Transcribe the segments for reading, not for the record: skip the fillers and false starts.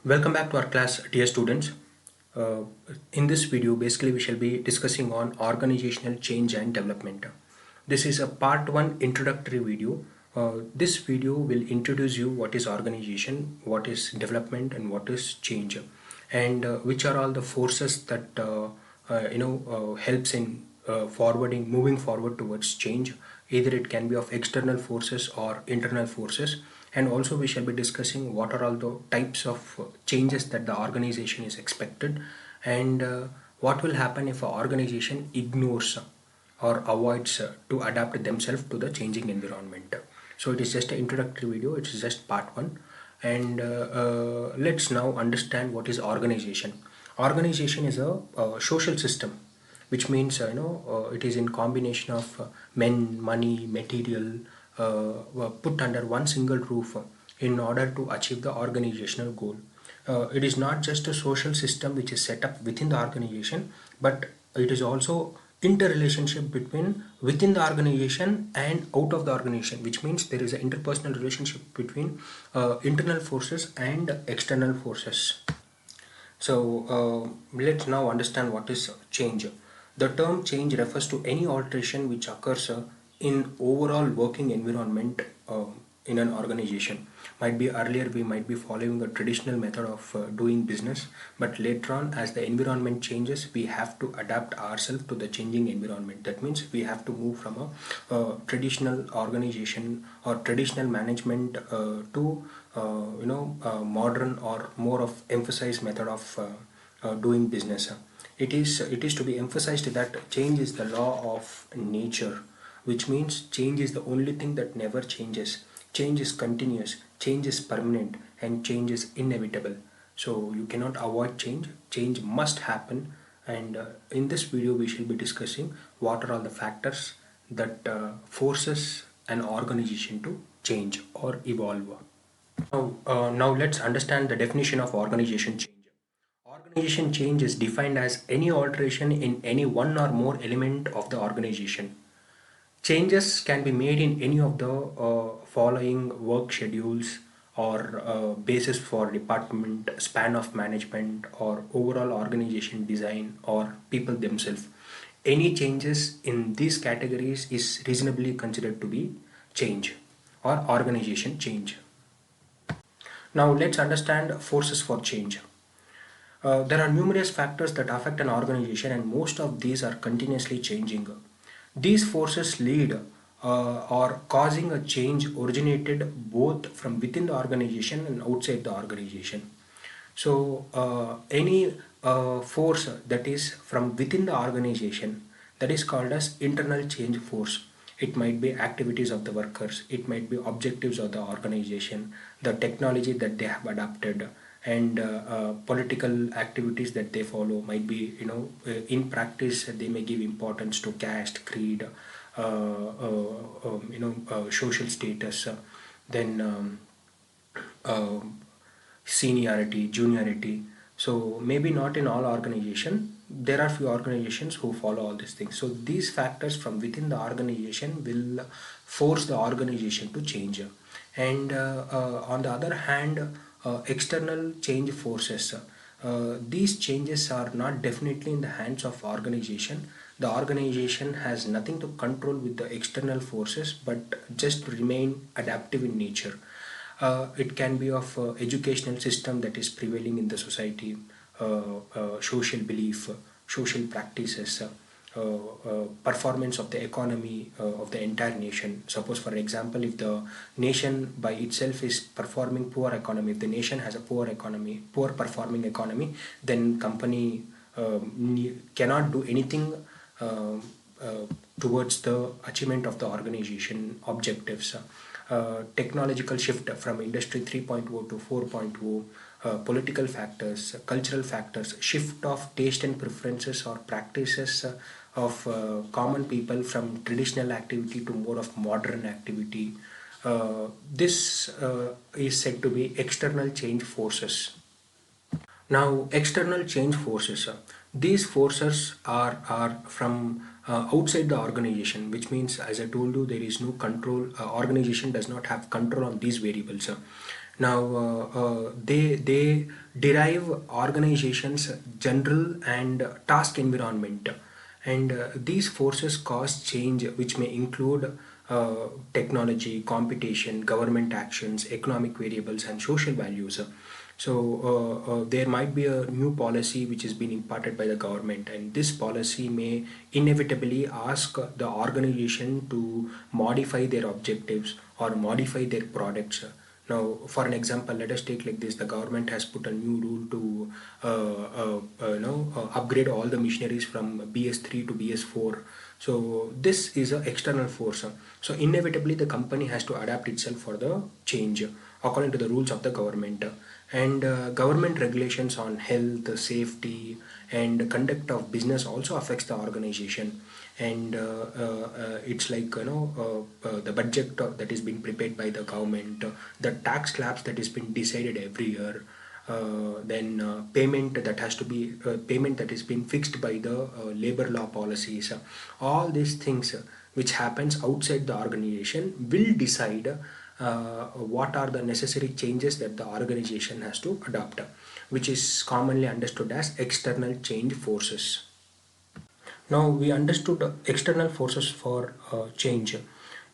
Welcome back to our class, dear students. Uh, in this video, basically, we shall be discussing on organizational change and development. This is a part one introductory video. This video will introduce you what is organization, what is development, and what is change, and which are all the forces that helps in moving forward towards change. Either it can be of external forces or internal forces, and also we shall be discussing what are all the types of changes that the organization is expected, and what will happen if an organization ignores or avoids to adapt themselves to the changing environment. So it is just an introductory video, it is just part one, and let's now understand what is organization. Organization is a social system, which means it is in combination of men, money, material, were put under one single roof in order to achieve the organizational goal. It is not just a social system which is set up within the organization, but it is also interrelationship between within the organization and out of the organization, which means there is an interpersonal relationship between internal forces and external forces. So let's now understand what is change. The term change refers to any alteration which occurs in overall working environment in an organization. Might be earlier we might be following a traditional method of doing business, but later on, as the environment changes, we have to adapt ourselves to the changing environment. That means we have to move from a traditional organization or traditional management to modern or more of emphasized method of doing business. It is to be emphasized that change is the law of nature, which means change is the only thing that never changes. Change is continuous, change is permanent, and change is inevitable. So you cannot avoid change. Change must happen, and in this video we shall be discussing what are all the factors that forces an organization to change or evolve. Now let's understand the definition of organization change. Organization change is defined as any alteration in any one or more element of the organization. Changes can be made in any of the following work schedules or basis for department, span of management, or overall organization design or people themselves. Any changes in these categories is reasonably considered to be change or organization change. Now let's understand forces for change. There are numerous factors that affect an organization, and most of these are continuously changing. These forces lead or causing a change originated both from within the organization and outside the organization. So, any force that is from within the organization, that is called as internal change force. It might be activities of the workers, it might be objectives of the organization, the technology that they have adopted, and political activities that they follow. Might be, in practice they may give importance to caste, creed, social status, then uh, seniority, juniority. So maybe not in all organization. There are few organizations who follow all these things. So these factors from within the organization will force the organization to change. And on the other hand, external change forces. These changes are not definitely in the hands of organization. The organization has nothing to control with the external forces, but just remain adaptive in nature. It can be of educational system that is prevailing in the society, social belief, social practices, performance of the economy of the entire nation. Suppose, for example, if the nation by itself is performing poor economy, if the nation has a poor economy, poor performing economy, then company cannot do anything uh, towards the achievement of the organization objectives. Technological shift from industry 3.0 to 4.0, political factors, cultural factors, shift of taste and preferences or practices of common people from traditional activity to more of modern activity. This is said to be external change forces. Now, external change forces. These forces are from outside the organization, which means, as I told you, there is no control. Organization does not have control on these variables. Now, they derive organizations' general and task environment, and these forces cause change, which may include technology, competition, government actions, economic variables, and social values. So there might be a new policy which has been imparted by the government, and this policy may inevitably ask the organization to modify their objectives or modify their products. Now, for an example, let us take like this: the government has put a new rule to upgrade all the missionaries from BS3 to BS4. So this is an external force. So inevitably, the company has to adapt itself for the change according to the rules of the government. And government regulations on health, safety, and conduct of business also affects the organization. And it's like the budget that is being prepared by the government, the tax slabs that is being decided every year, then payment that is being fixed by the labor law policies. All these things which happens outside the organization will decide what are the necessary changes that the organization has to adopt, which is commonly understood as external change forces. Now we understood external forces for change.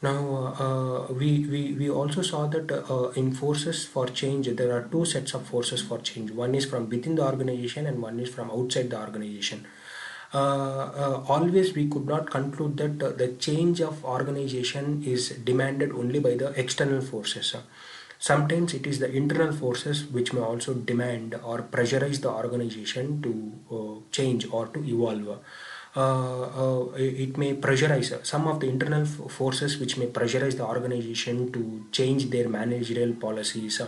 Now we also saw that in forces for change there are two sets of forces for change. One is from within the organization and one is from outside the organization. Always we could not conclude that the change of organization is demanded only by the external forces. Sometimes it is the internal forces which may also demand or pressurize the organization to change or to evolve. It may pressurize some of the internal forces which may pressurize the organization to change their managerial policies,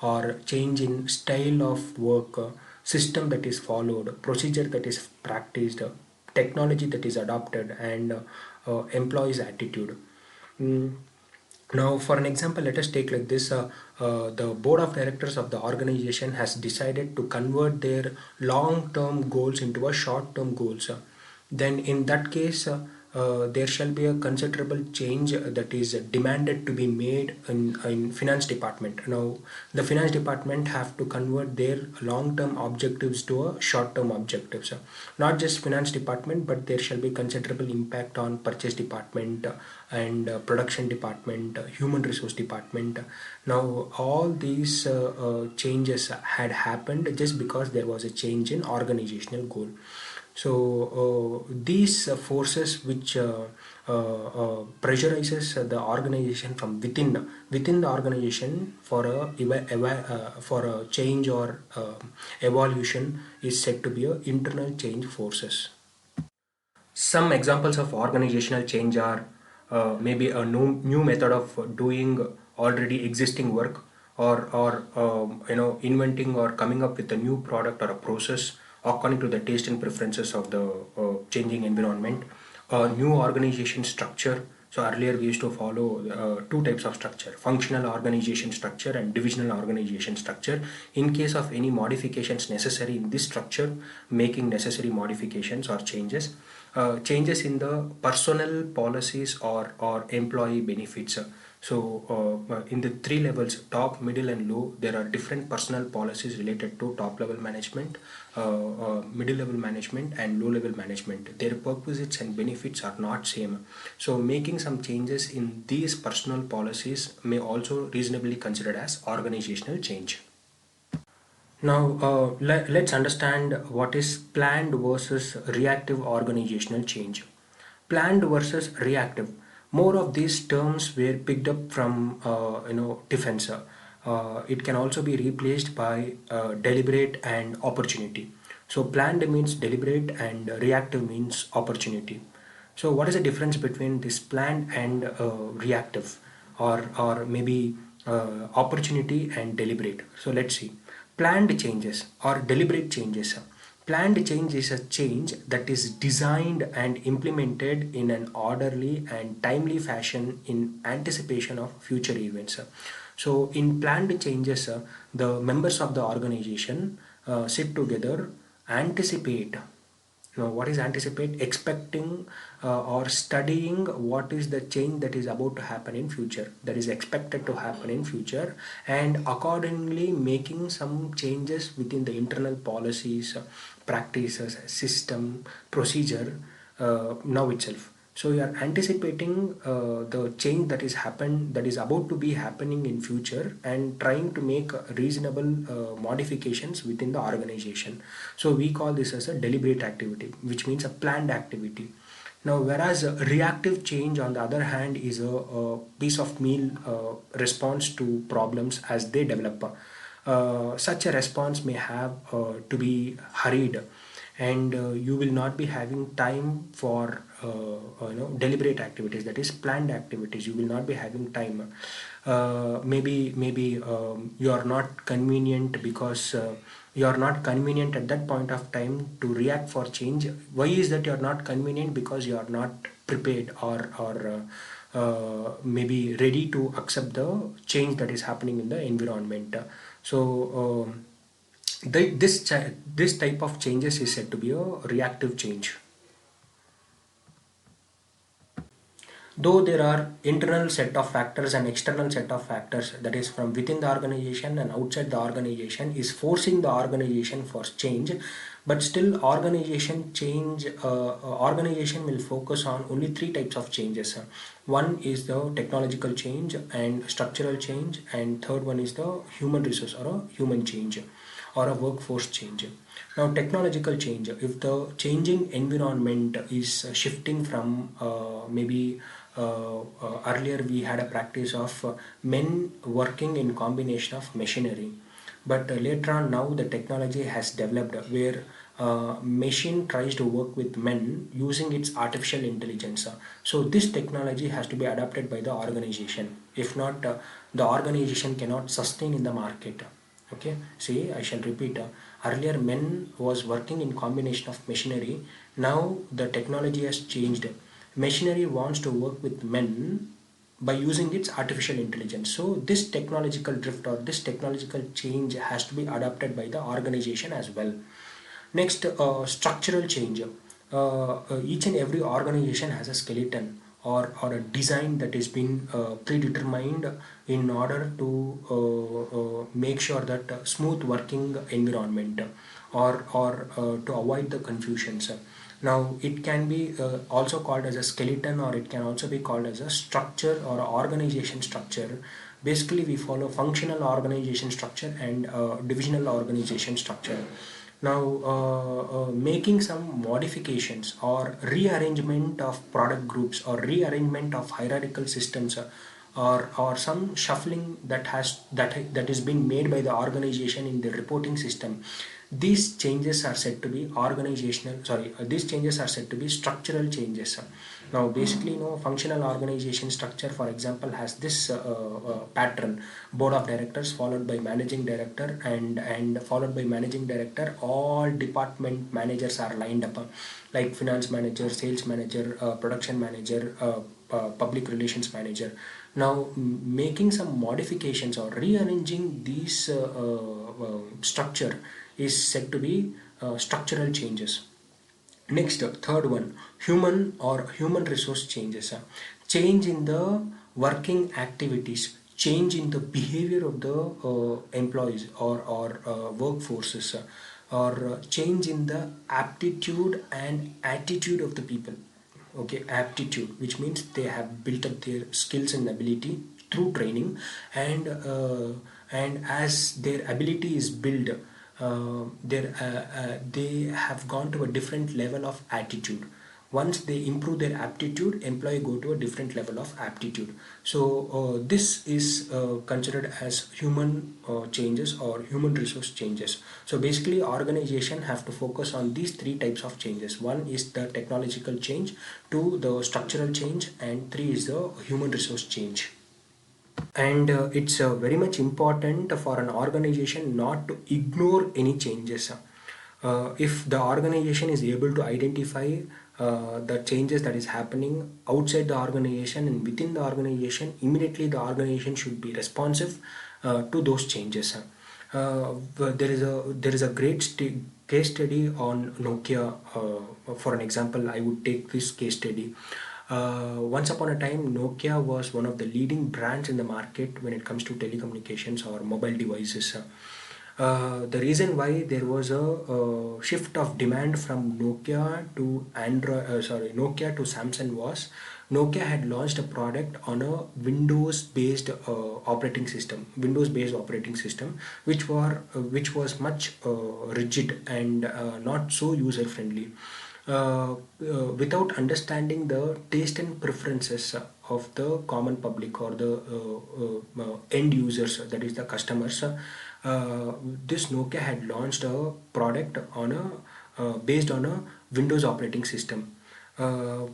or change in style of work, system that is followed, procedure that is practiced, technology that is adopted, and employees' attitude. Mm, Now, for an example, let us take like this: the board of directors of the organization has decided to convert their long-term goals into a short-term goals. Then, in that case, there shall be a considerable change that is demanded to be made in finance department. Now, the finance department have to convert their long-term objectives to a short-term objectives. Not just finance department, but there shall be considerable impact on purchase department and production department, human resource department. Now, all these changes had happened just because there was a change in organizational goal. So these forces which pressurizes the organization from within the organization for for a change or evolution is said to be a internal change forces. Some examples of organizational change are maybe a new method of doing already existing work, or inventing or coming up with a new product or a process according to the taste and preferences of the changing environment. A new organization structure. So earlier we used to follow two types of structure: functional organization structure and divisional organization structure. In case of any modifications necessary in this structure, making necessary modifications or changes, changes in the personnel policies or employee benefits. So in the three levels, top, middle, and low, there are different personnel policies related to top level management, middle level management, and low level management. Their purposes and benefits are not same. So making some changes in these personal policies may also reasonably considered as organizational change. Now, let's understand what is planned versus reactive organizational change. Planned versus reactive. More of these terms were picked up from defense. It can also be replaced by deliberate and opportunity. So planned means deliberate and reactive means opportunity. So what is the difference between this planned and reactive, or maybe opportunity and deliberate? So let's see. Planned changes or deliberate changes. Planned change is a change that is designed and implemented in an orderly and timely fashion in anticipation of future events. So in planned changes, the members of the organization sit together, anticipate Now, what is anticipate? Expecting or studying what is the change that is about to happen in future, that is expected to happen in future, and accordingly making some changes within the internal policies, practices, system, procedure now itself. So you are anticipating the change that is about to be happening in future, and trying to make reasonable modifications within the organization. So we call this as a deliberate activity, which means a planned activity. Now, whereas a reactive change, on the other hand, is a piece of meal response to problems as they develop. Such a response may have to be hurried, and you will not be having time for deliberate activities, that is planned activities. You will not be having time. Maybe you are not convenient, because you are not convenient at that point of time to react for change. Why is that you are not convenient? Because you are not prepared, or maybe ready to accept the change that is happening in the environment. So this type of changes is said to be a reactive change. Though there are internal set of factors and external set of factors, that is from within the organization and outside the organization, is forcing the organization for change, but still organization will focus on only three types of changes. One is the technological change and structural change, and third one is the human resource or a human change or a workforce change. Now, technological change, if the changing environment is shifting from maybe earlier we had a practice of men working in combination of machinery, but later on now the technology has developed where machine tries to work with men using its artificial intelligence. So this technology has to be adopted by the organization. If not, the organization cannot sustain in the market. Okay, see, I shall repeat. Earlier men was working in combination of machinery. Now the technology has changed. Machinery wants to work with men by using its artificial intelligence. So this technological drift or this technological change has to be adopted by the organization as well. Next, structural change. Each and every organization has a skeleton, or a design that has been predetermined in order to make sure that smooth working environment, or to avoid the confusions. Now, it can be also called as a skeleton, or it can also be called as a structure or a organization structure. Basically, we follow functional organization structure and divisional organization structure. Now, making some modifications or rearrangement of product groups or rearrangement of hierarchical systems, or some shuffling that is being made by the organization in the reporting system. These changes are said to be these changes are said to be structural changes. Now, basically, functional organization structure, for example, has this pattern: board of directors followed by managing director, and followed by managing director. All department managers are lined up, like finance manager, sales manager, production manager, public relations manager. Now, making some modifications or rearranging these structure is said to be structural changes. Next, third one, human or human resource changes. Change in the working activities, change in the behavior of the employees or workforces, or change in the aptitude and attitude of the people. Okay, aptitude, which means they have built up their skills and ability through training, and as their ability is built, they have gone to a different level of attitude. Once they improve their aptitude, employee go to a different level of aptitude. So this is considered as human changes or human resource changes. So basically, organization have to focus on these three types of changes. One is the technological change, two the structural change, and three is the human resource change. And it's very much important for an organization not to ignore any changes. If the organization is able to identify the changes that is happening outside the organization and within the organization, immediately the organization should be responsive to those changes. There is a great case study on Nokia. For an example, I would take this case study. Once upon a time, Nokia was one of the leading brands in the market when it comes to telecommunications or mobile devices. The reason why there was a shift of demand from Nokia to Samsung was Nokia had launched a product on a Windows-based operating system, which was much rigid and not so user-friendly. Without understanding the taste and preferences of the common public or the end users, that is the customers, this Nokia had launched a product on a based on a Windows operating system.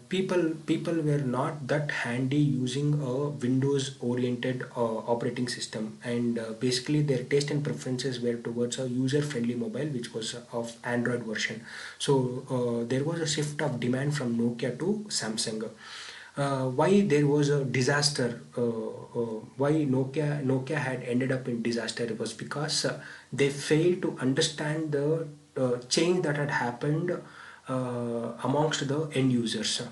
People were not that handy using a Windows oriented operating system, and basically their taste and preferences were towards a user friendly mobile which was of Android version. So there was a shift of demand from Nokia to Samsung. Why there was a disaster, why Nokia had ended up in disaster, was because they failed to understand the change that had happened amongst the end users.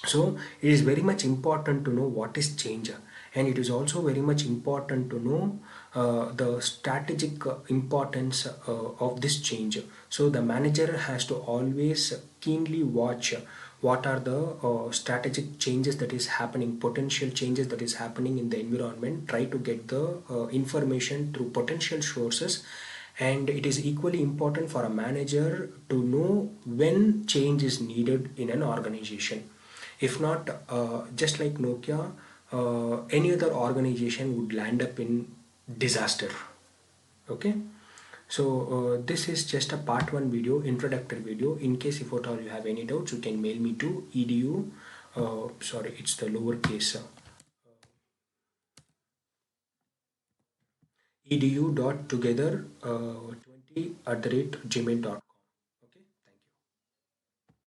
So it is very much important to know what is change, and it is also very much important to know the strategic importance of this change. So the manager has to always keenly watch what are the strategic changes that is happening, potential changes that is happening in the environment, try to get the information through potential sources. And it is equally important for a manager to know when change is needed in an organization. If not, just like Nokia, any other organization would land up in disaster. Okay. So this is just a part one video, introductory video. In case if at all you have any doubts, you can mail me to edu. Sorry, it's the lowercase edu.together20 @gmail.com.